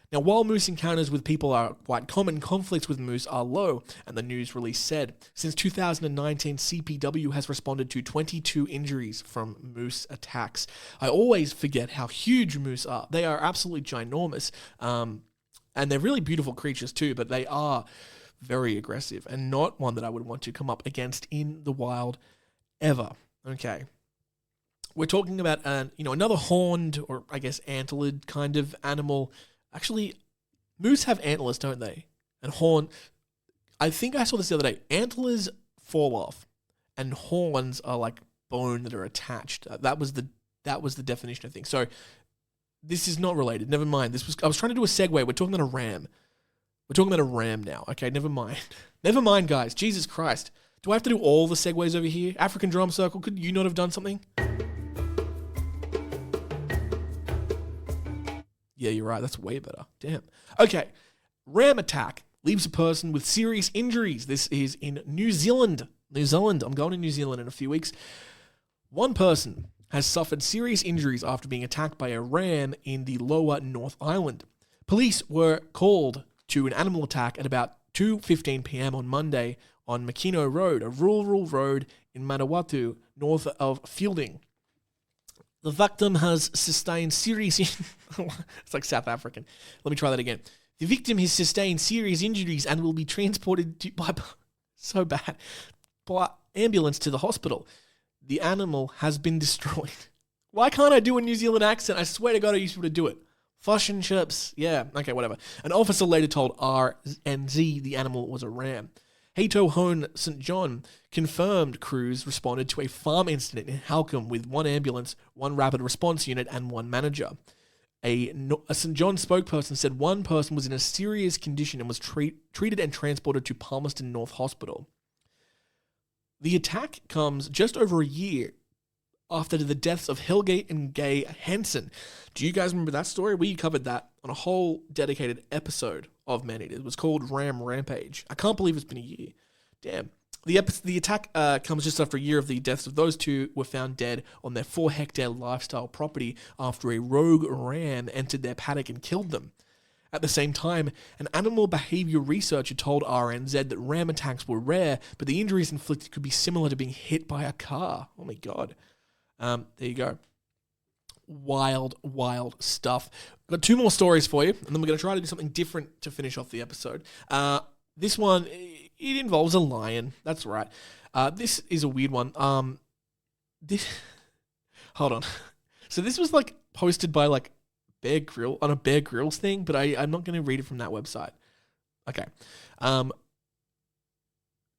Now, while moose encounters with people are quite common, conflicts with moose are low, and the news release said. Since 2019, CPW has responded to 22 injuries from moose attacks. I always forget how huge moose are. They are absolutely ginormous, and they're really beautiful creatures too, but they are very aggressive and not one that I would want to come up against in the wild ever. Okay. We're talking about another horned, or I guess antlered kind of animal. Actually, moose have antlers, don't they? And horn, I think I saw this the other day. Antlers fall off and horns are like bone that are attached. That was the definition of things. So this is not related. Never mind. I was trying to do a segue. We're talking about a ram. We're talking about a ram now. Okay, never mind. Never mind, guys. Jesus Christ. Do I have to do all the segues over here? African drum circle, could you not have done something? Yeah, you're right. That's way better. Damn. Okay. Ram attack leaves a person with serious injuries. This is in New Zealand. New Zealand. I'm going to New Zealand in a few weeks. One person has suffered serious injuries after being attacked by a ram in the lower North Island. Police were called to an animal attack at about 2:15 p.m. on Monday on Makino Road, a rural road in Manawatu, north of Fielding. The victim has sustained serious... It's like South African. Let me try that again. The victim has sustained serious injuries and will be transported by so bad by ambulance to the hospital. The animal has been destroyed. Why can't I do a New Zealand accent? I swear to God I used to be able to do it. Fish and chips. Yeah, okay, whatever. An officer later told RNZ the animal was a ram. Hato Hone St. John confirmed crews responded to a farm incident in Halcombe with one ambulance, one rapid response unit, and one manager. A St. John spokesperson said one person was in a serious condition and was treated and transported to Palmerston North Hospital. The attack comes just over a year after the deaths of Hillgate and Gay Henson. Do you guys remember that story? We covered that on a whole dedicated episode of Man Eater. It was called Ram Rampage. I can't believe it's been a year. Damn. The attack comes just after a year of the deaths of those two were found dead on their 4-hectare lifestyle property after a rogue ram entered their paddock and killed them. At the same time, an animal behavior researcher told RNZ that ram attacks were rare, but the injuries inflicted could be similar to being hit by a car. Oh my God. There you go. Wild, wild stuff. Got 2 more stories for you, and then we're going to try to do something different to finish off the episode. This one, it involves a lion. That's right. This is a weird one. Hold on. So this was like posted by like Bear Grylls on a Bear Grylls thing, but I'm not going to read it from that website. Okay.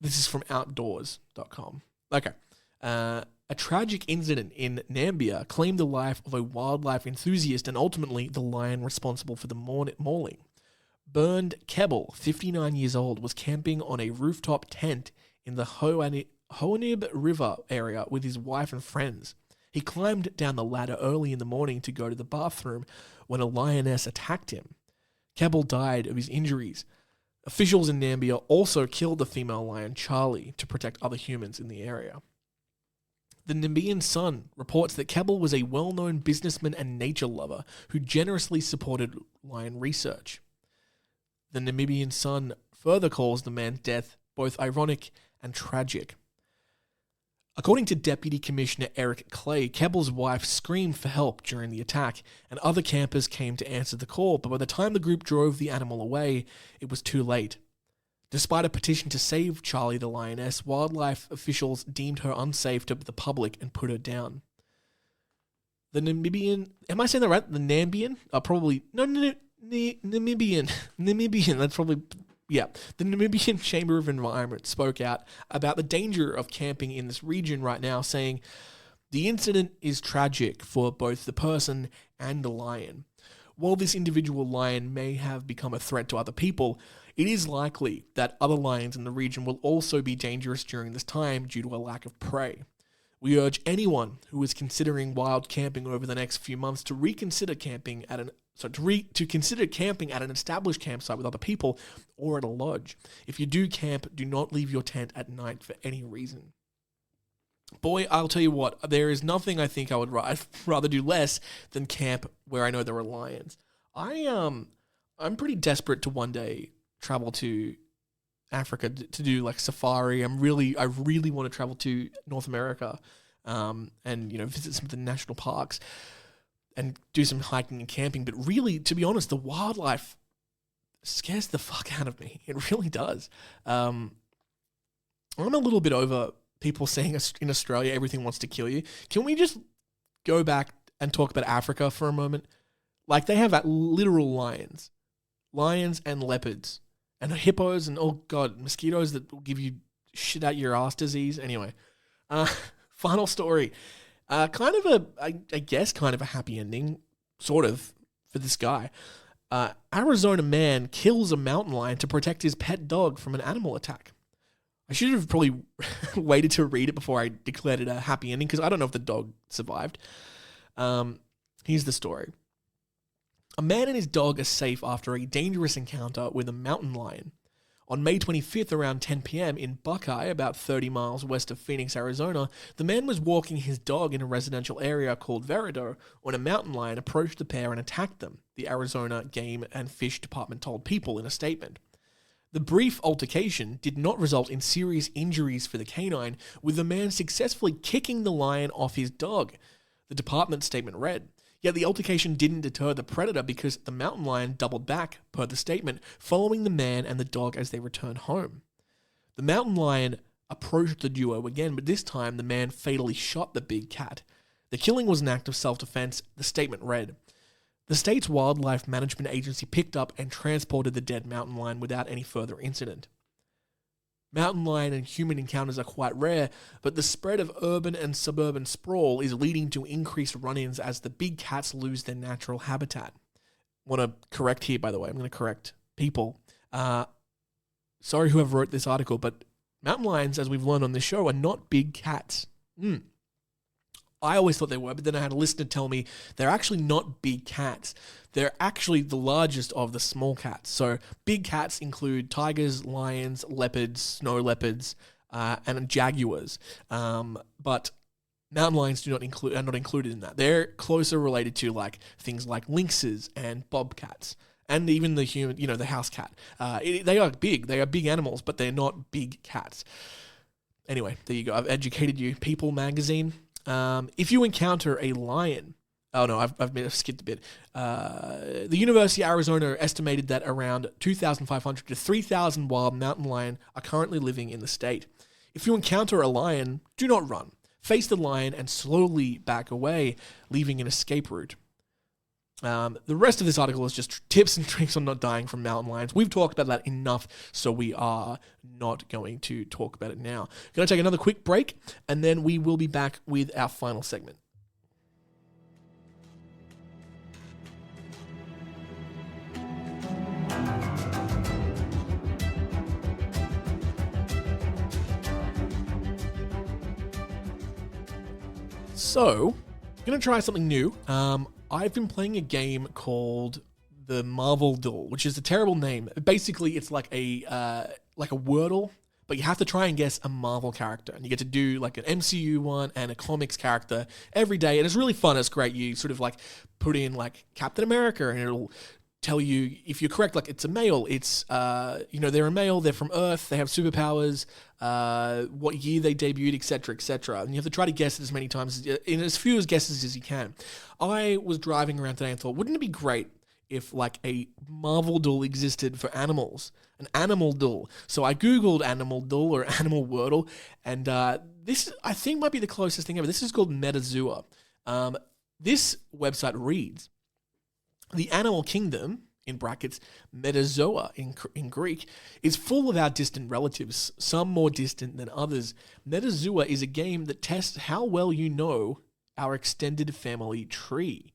This is from outdoors.com. Okay. A tragic incident in Namibia claimed the life of a wildlife enthusiast and ultimately the lion responsible for the mauling. Bernd Kebbel, 59 years old, was camping on a rooftop tent in the Hohenib River area with his wife and friends. He climbed down the ladder early in the morning to go to the bathroom when a lioness attacked him. Kebbel died of his injuries. Officials in Namibia also killed the female lion Charlie to protect other humans in the area. The Namibian Sun reports that Kebbel was a well-known businessman and nature lover who generously supported lion research. The Namibian Sun further calls the man's death both ironic and tragic. According to Deputy Commissioner Eric Clay, Kebbel's wife screamed for help during the attack, and other campers came to answer the call, but by the time the group drove the animal away, it was too late. Despite a petition to save Charlie the lioness, wildlife officials deemed her unsafe to the public and put her down. The Namibian... Am I saying that right? The Nambian? Probably... No, Namibian. Namibian, that's probably... Yeah. The Namibian Chamber of Environment spoke out about the danger of camping in this region right now, saying, "The incident is tragic for both the person and the lion. While this individual lion may have become a threat to other people, it is likely that other lions in the region will also be dangerous during this time due to a lack of prey. We urge anyone who is considering wild camping over the next few months to reconsider camping at an consider camping at an established campsite with other people or at a lodge. If you do camp, do not leave your tent at night for any reason." Boy, I'll tell you what, there is nothing I think I would rather do less than camp where I know there are lions. I'm pretty desperate to one day travel to Africa to do like safari. I really want to travel to North America, and visit some of the national parks and do some hiking and camping. But really, to be honest, the wildlife scares the fuck out of me. It really does. I'm a little bit over people saying in Australia everything wants to kill you. Can we just go back and talk about Africa for a moment? Like, they have literal lions and leopards and hippos and, oh god, mosquitoes that will give you shit out your ass disease. Anyway, final story. Kind of a happy ending, sort of, for this guy. Arizona man kills a mountain lion to protect his pet dog from an animal attack. I should have probably waited to read it before I declared it a happy ending, because I don't know if the dog survived. Here's the story. A man and his dog are safe after a dangerous encounter with a mountain lion. On May 25th around 10 p.m. in Buckeye, about 30 miles west of Phoenix, Arizona, the man was walking his dog in a residential area called Veredo when a mountain lion approached the pair and attacked them, the Arizona Game and Fish Department told People in a statement. The brief altercation did not result in serious injuries for the canine, with the man successfully kicking the lion off his dog, the department statement read. Yet the altercation didn't deter the predator because the mountain lion doubled back, per the statement, following the man and the dog as they returned home. The mountain lion approached the duo again, but this time the man fatally shot the big cat. The killing was an act of self-defense, the statement read. The state's wildlife management agency picked up and transported the dead mountain lion without any further incident. Mountain lion and human encounters are quite rare, but the spread of urban and suburban sprawl is leading to increased run-ins as the big cats lose their natural habitat. Want to correct here, by the way. I'm going to correct people. Sorry whoever wrote this article, but mountain lions, as we've learned on this show, are not big cats. I always thought they were, but then I had a listener tell me they're actually not big cats. They're actually the largest of the small cats. So big cats include tigers, lions, leopards, snow leopards, and jaguars. But mountain lions are not included in that. They're closer related to like things like lynxes and bobcats, and even the human, the house cat. They are big. They are big animals, but they're not big cats. Anyway, there you go. I've educated you. People magazine. If you encounter a lion, I've skipped a bit. The University of Arizona estimated that around 2,500 to 3,000 wild mountain lion are currently living in the state. If you encounter a lion, do not run. Face the lion and slowly back away, leaving an escape route. The rest of this article is just tips and tricks on not dying from mountain lions. We've talked about that enough, so we are not going to talk about it now. Going to take another quick break, and then we will be back with our final segment. So, I'm going to try something new. I've been playing a game called the Marvel Duel, which is a terrible name. Basically, it's like a Wordle, but you have to try and guess a Marvel character, and you get to do like an MCU one and a comics character every day, and it's really fun. It's great. You sort of like put in like Captain America, and it'll tell you if you're correct. Like it's a male. It's they're a male. They're from Earth. They have superpowers. What year they debuted, etc., etc. And you have to try to guess it as many times in as few guesses as you can. I was driving around today and thought, wouldn't it be great if like a Marvel Duel existed for animals, an animal duel? So I googled animal duel or animal Wordle, and this I think might be the closest thing ever. This is called Metazoa. This website reads, the animal kingdom, in brackets, Metazoa in Greek, is full of our distant relatives, some more distant than others. Metazoa is a game that tests how well you know our extended family tree.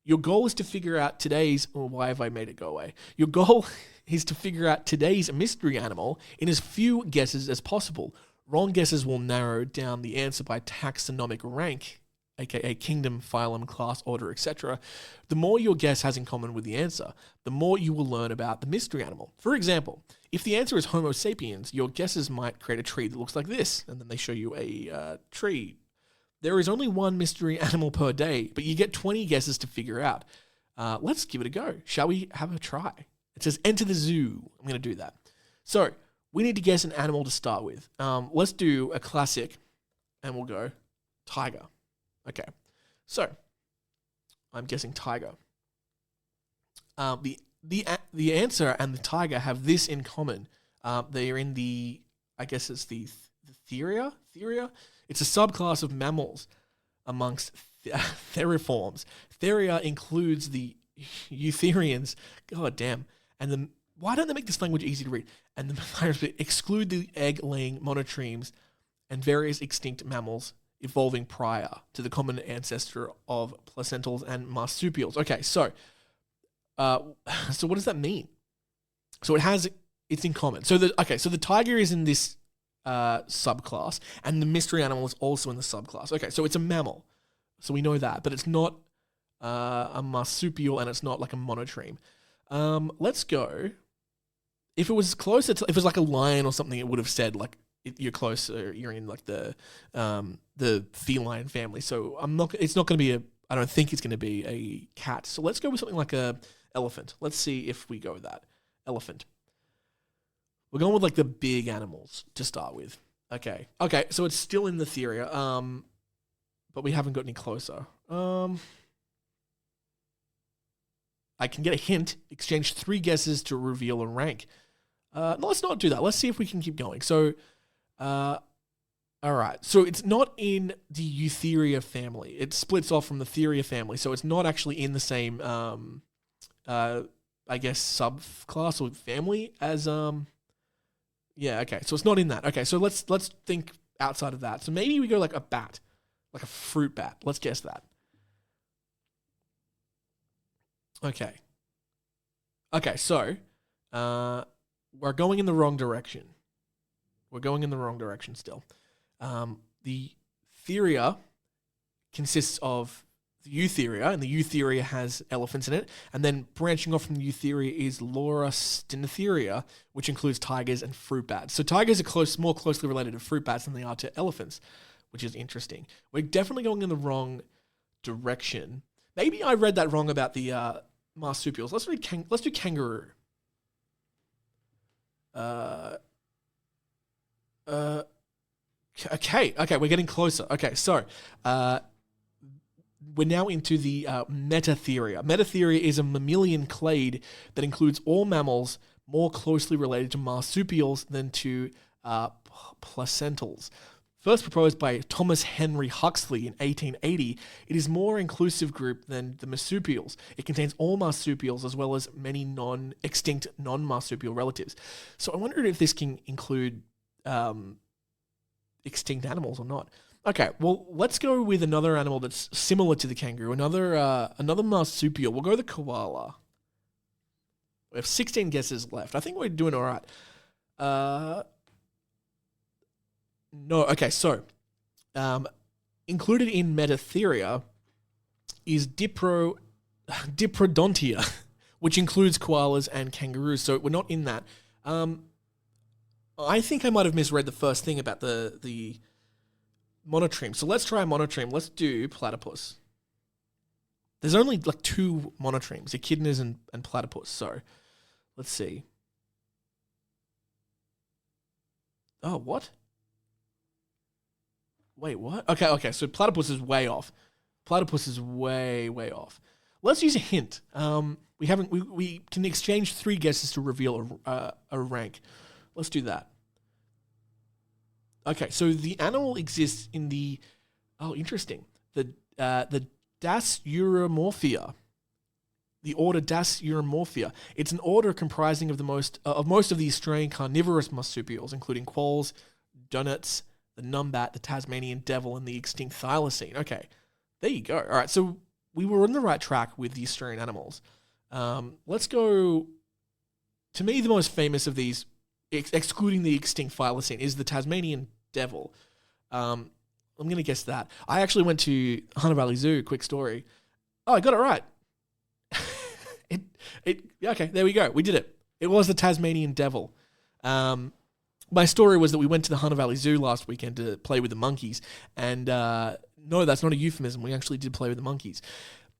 Your goal is to figure out today's... Oh, why have I made it go away? Your goal is to figure out today's mystery animal in as few guesses as possible. Wrong guesses will narrow down the answer by taxonomic rank, aka kingdom, phylum, class, order, etc. The more your guess has in common with the answer, the more you will learn about the mystery animal. For example, if the answer is Homo sapiens, your guesses might create a tree that looks like this, and then they show you a tree. There is only one mystery animal per day, but you get 20 guesses to figure out. Let's give it a go. Shall we have a try? It says enter the zoo. I'm going to do that. So, we need to guess an animal to start with. Let's do a classic, and we'll go tiger. Okay, so I'm guessing tiger. The answer and the tiger have this in common. They are in the, I guess it's the Theria. It's a subclass of mammals amongst theriforms. Theria includes the eutherians. God damn. And why don't they make this language easy to read? And the exclude the egg-laying monotremes and various extinct mammals evolving prior to the common ancestor of placentals and marsupials. Okay, so So what does that mean? So it's in common. So the tiger is in this subclass, and the mystery animal is also in the subclass. Okay, so it's a mammal. So we know that, but it's not a marsupial, and it's not like a monotreme. Let's go. If it was closer to, if it was like a lion or something, it would have said like you're closer. You're in like the feline family. So it's not going to be I don't think it's going to be a cat. So let's go with something like a elephant. Let's see if we go with that. Elephant. We're going with like the big animals to start with. Okay. So it's still in the theory. But we haven't got any closer. I can get a hint. Exchange 3 guesses to reveal a rank. No, let's not do that. Let's see if we can keep going. So, all right. So it's not in the Eutheria family. It splits off from the Theria family. So it's not actually in the same, I guess, subclass or family as, yeah, okay. So it's not in that. Okay, so let's think outside of that. So maybe we go like a bat. Like a fruit bat. Let's guess that. Okay, so we're going in the wrong direction. We're going in the wrong direction still. The Theria consists of the Eutheria, and the Eutheria has elephants in it. And then branching off from the Eutheria is Laurastintheria, which includes tigers and fruit bats. So tigers are more closely related to fruit bats than they are to elephants, which is interesting. We're definitely going in the wrong direction. Maybe I read that wrong about the marsupials. Let's do kangaroo. Okay, we're getting closer. Okay, so we're now into the Metatheria. Metatheria is a mammalian clade that includes all mammals more closely related to marsupials than to placentals. First proposed by Thomas Henry Huxley in 1880, it is a more inclusive group than the marsupials. It contains all marsupials as well as many extinct non-marsupial relatives. So I wondered if this can include extinct animals or not. Okay, well, let's go with another animal that's similar to the kangaroo, another marsupial. We'll go the koala. We have 16 guesses left. I think we're doing all right. No, okay, so included in Metatheria is Diprotodontia, which includes koalas and kangaroos, so we're not in that. I think I might have misread the first thing about the monotreme. So let's try a monotreme. Let's do platypus. There's only like 2 monotremes, echidnas and platypus, so let's see. Oh, what? Wait, what? Okay, so platypus is way off. Platypus is way off. Let's use a hint. We can exchange 3 guesses to reveal a rank. Let's do that. Okay, so the animal exists in the interesting. The Dasyuromorphia. The order Dasyuromorphia. It's an order comprising of most of the Australian carnivorous marsupials, including quolls, donuts, the numbat, the Tasmanian devil, and the extinct thylacine. Okay, there you go. All right, so we were on the right track with the Australian animals. Let's go. To me, the most famous of these, excluding the extinct thylacine, is the Tasmanian devil. I'm going to guess that. I actually went to Hunter Valley Zoo. Quick story. Oh, I got it right. Okay, there we go. We did it. It was the Tasmanian devil. My story was that we went to the Hunter Valley Zoo last weekend to play with the monkeys. And no, that's not a euphemism. We actually did play with the monkeys.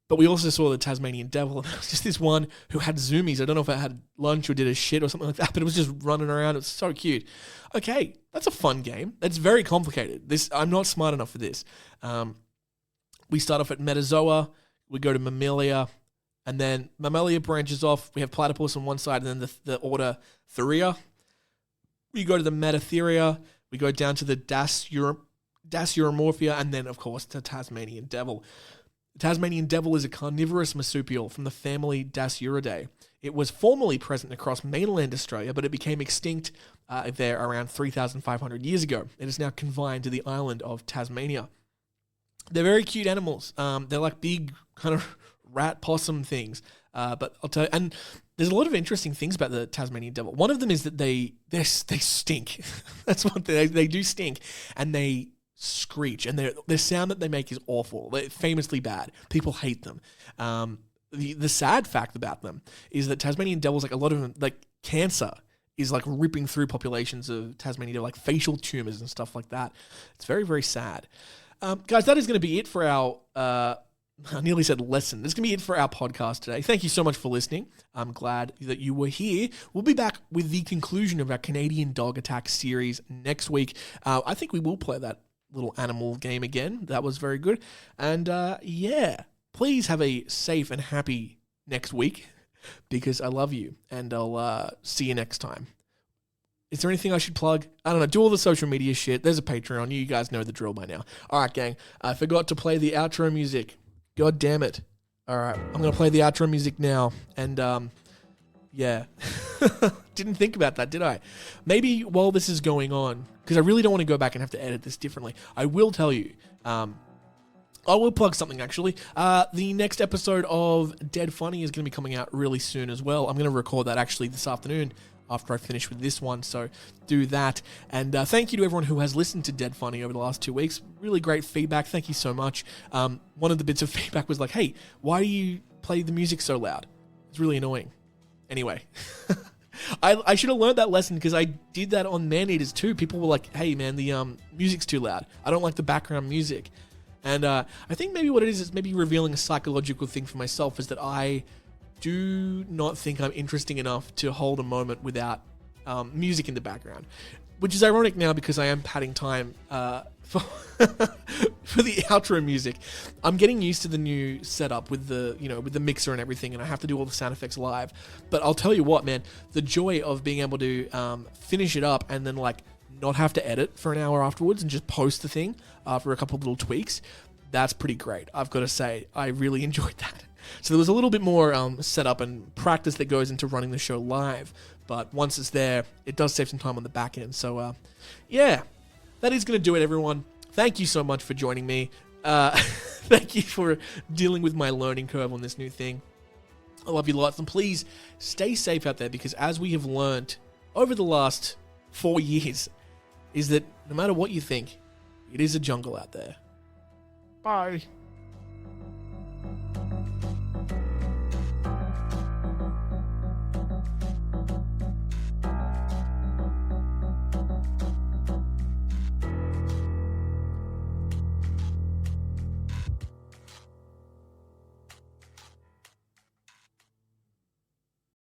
But we also saw the Tasmanian devil. And there was just this one who had zoomies. I don't know if it had lunch or did a shit or something like that, but it was just running around. It was so cute. Okay, that's a fun game. It's very complicated. I'm not smart enough for this. We start off at Metazoa. We go to Mammalia. And then Mammalia branches off. We have platypus on one side and then the order Theria. We go to the Metatheria. We go down to the Dasyuromorphia. And then, of course, the Tasmanian devil. The Tasmanian devil is a carnivorous marsupial from the family Dasyuridae. It was formerly present across mainland Australia, but it became extinct there around 3,500 years ago. It is now confined to the island of Tasmania. They're very cute animals. They're like big kind of rat possum things. But I'll tell you, and there's a lot of interesting things about the Tasmanian devil. One of them is that they stink. That's one thing. They do stink, and they screech, and their sound that they make is awful. They're famously bad. People hate them. The sad fact about them is that Tasmanian devils, like a lot of them, like cancer is like ripping through populations of Tasmanian devil, like facial tumors and stuff like that. It's very, very sad. Guys, that is going to be it for our, I nearly said lesson. That's going to be it for our podcast today. Thank you so much for listening. I'm glad that you were here. We'll be back with the conclusion of our Canadian dog attack series next week. I think we will play that little animal game again. That was very good. And yeah, please have a safe and happy next week because I love you and I'll see you next time. Is there anything I should plug? I don't know. Do all the social media shit. There's a Patreon. You guys know the drill by now. All right, gang. I forgot to play the outro music. God damn it. All right. I'm going to play the outro music now. And, yeah. Didn't think about that, did I? Maybe while this is going on, because I really don't want to go back and have to edit this differently, I will tell you. I will plug something, actually. The next episode of Dead Funny is going to be coming out really soon as well. I'm going to record that, actually, this afternoon after I finish with this one, so do that. And thank you to everyone who has listened to Dead Funny over the last 2 weeks. Really great feedback. Thank you so much. One of the bits of feedback was like, hey, why do you play the music so loud? It's really annoying. Anyway, I should have learned that lesson because I did that on Man-Eaters too. People were like, hey man, the music's too loud. I don't like the background music. And I think maybe what it is maybe revealing a psychological thing for myself is that I do not think I'm interesting enough to hold a moment without music in the background, which is ironic now because I am padding time for the outro music. I'm getting used to the new setup with the mixer and everything, and I have to do all the sound effects live. But I'll tell you what, man, the joy of being able to finish it up and then like not have to edit for an hour afterwards and just post the thing for a couple of little tweaks, that's pretty great. I've got to say, I really enjoyed that. So there was a little bit more setup and practice that goes into running the show live. But once it's there, it does save some time on the back end. So, yeah, that is going to do it, everyone. Thank you so much for joining me. Thank you for dealing with my learning curve on this new thing. I love you lots. And please stay safe out there because as we have learned over the last 4 years, is that no matter what you think, it is a jungle out there. Bye.